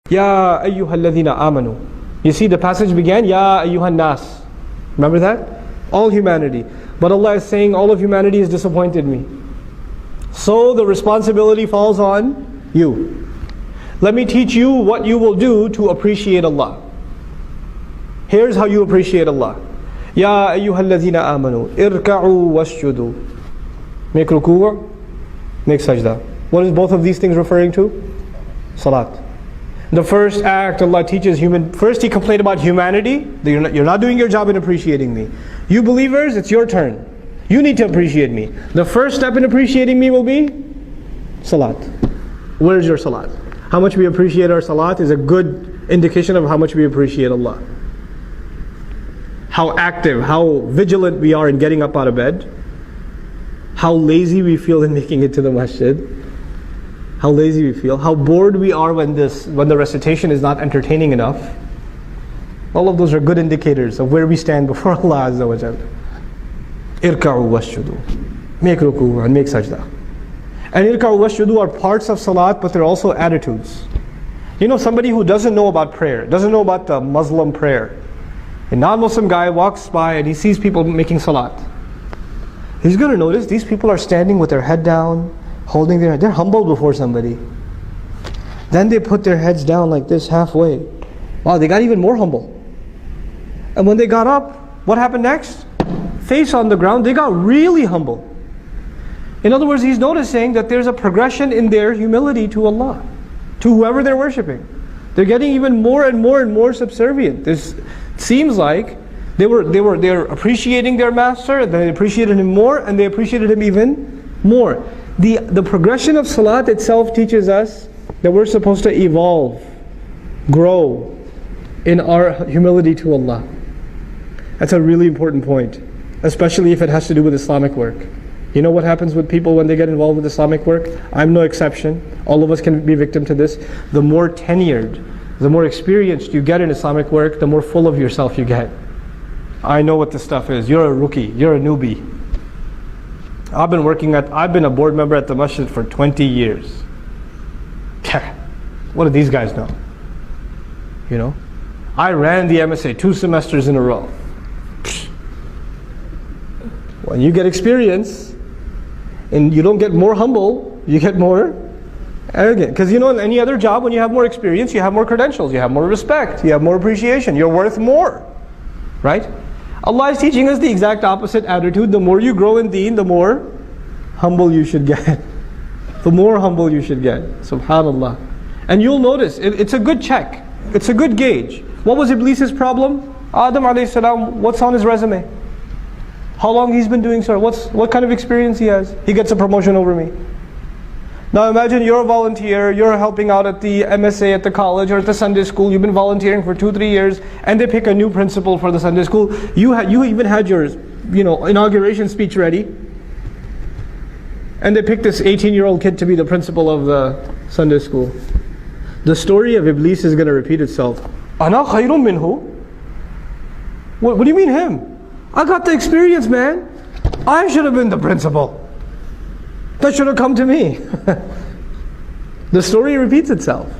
Ya ayyuhalladhina amanu. You see the passage began, Ya ayyuhan nas. Remember that? All humanity. But Allah is saying all of humanity has disappointed me. So the responsibility falls on you. Let me teach you what you will do to appreciate Allah. Here's how you appreciate Allah. Ya ayyuhalladhina amanu. Irka'u wasjudu. Make ruku', make sajda. What is both of these things referring to? Salat. The first act Allah teaches first He complained about humanity. You're not doing your job in appreciating me. You believers, it's your turn. You need to appreciate me. The first step in appreciating me will be salat. Where's your salat? How much we appreciate our salat is a good indication of how much we appreciate Allah. How active, how vigilant we are in getting up out of bed. How lazy we feel in making it to the masjid. How lazy we feel, how bored we are when the recitation is not entertaining enough. All of those are good indicators of where we stand before Allah Azza wa Jalla. Irka'u wasjudu. Make ruku' and make sajda. And irka'u wasjudu are parts of salat, but they're also attitudes. You know, somebody who doesn't know about prayer, doesn't know about the Muslim prayer. A non-Muslim guy walks by and he sees people making salat. He's going to notice these people are standing with their head down, holding their head. They're humble before somebody. Then they put their heads down like this halfway. Wow, they got even more humble. And when they got up, what happened next? Face on the ground, they got really humble. In other words, he's noticing that there's a progression in their humility to Allah, to whoever they're worshipping. They're getting even more and more and more subservient. This seems like they're appreciating their master, and they appreciated him more, and they appreciated him even more. The progression of salat itself teaches us that we're supposed to evolve, grow in our humility to Allah. That's a really important point, especially if it has to do with Islamic work. You know what happens with people when they get involved with Islamic work? I'm no exception. All of us can be victim to this. The more tenured, the more experienced you get in Islamic work, the more full of yourself you get. I know what this stuff is. You're a rookie. You're a newbie. I've been a board member at the masjid for 20 years. What do these guys know? You know? I ran the MSA 2 semesters in a row. When you get experience, and you don't get more humble, you get more arrogant. Because you know, in any other job, when you have more experience, you have more credentials, you have more respect, you have more appreciation, you're worth more. Right? Allah is teaching us the exact opposite attitude. The more you grow in deen, the more humble you should get. The more humble you should get. Subhanallah. And you'll notice, it's a good check. It's a good gauge. What was Iblis's problem? Adam alayhi salam, what's on his resume? How long he's been doing so? What kind of experience he has? He gets a promotion over me. Now imagine you're a volunteer, you're helping out at the MSA at the college or at the Sunday school, you've been volunteering for 2-3 years, and they pick a new principal for the Sunday school. You even had your inauguration speech ready, and they pick this 18-year-old kid to be the principal of the Sunday school. The story of Iblis is going to repeat itself. Ana khayrun minhu? What do you mean him? I got the experience, man. I should have been the principal. That should have come to me. The story repeats itself.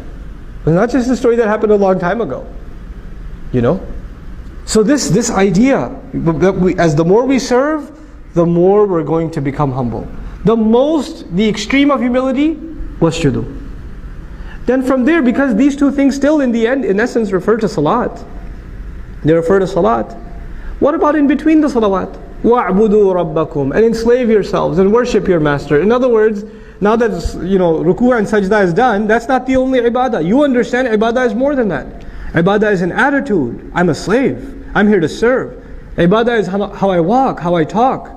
It's not just a story that happened a long time ago. You know? So this idea, as the more we serve, the more we're going to become humble. The extreme of humility was shudu. Then from there, because these two things still in the end, in essence, refer to salat. They refer to salat. What about in between the salawat? وَاعْبُدُوا رَبَّكُمْ, and enslave yourselves and worship your master. In other words, now that ruku' and sajda is done, that's not the only ibadah. You understand ibadah is more than that. Ibadah is an attitude. I'm a slave. I'm here to serve. Ibadah is how I walk, how I talk,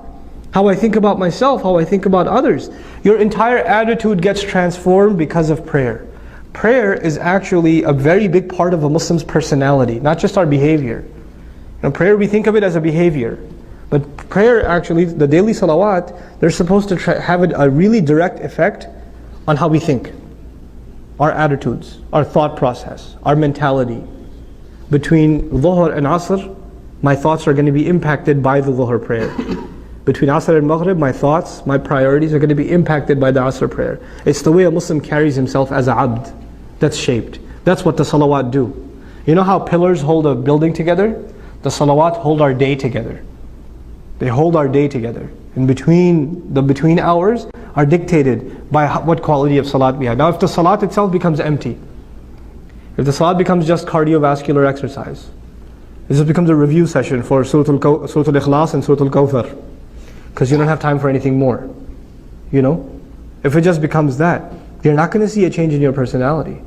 how I think about myself, how I think about others. Your entire attitude gets transformed because of prayer. Prayer is actually a very big part of a Muslim's personality, not just our behavior. Prayer, we think of it as a behavior. But prayer actually, the daily salawat, they're supposed to have a really direct effect on how we think. Our attitudes, our thought process, our mentality. Between Dhuhr and Asr, my thoughts are going to be impacted by the Dhuhr prayer. Between Asr and Maghrib, my thoughts, my priorities are going to be impacted by the Asr prayer. It's the way a Muslim carries himself as a abd. That's shaped. That's what the salawat do. You know how pillars hold a building together? The salawat hold our day together. They hold our day together. In between, the between hours are dictated by what quality of salat we have. Now if the salat itself becomes empty, if the salat becomes just cardiovascular exercise, this just becomes a review session for Surah Al-Ikhlas and Surah Al-Kawthar, because you don't have time for anything more. You know? If it just becomes that, you're not going to see a change in your personality.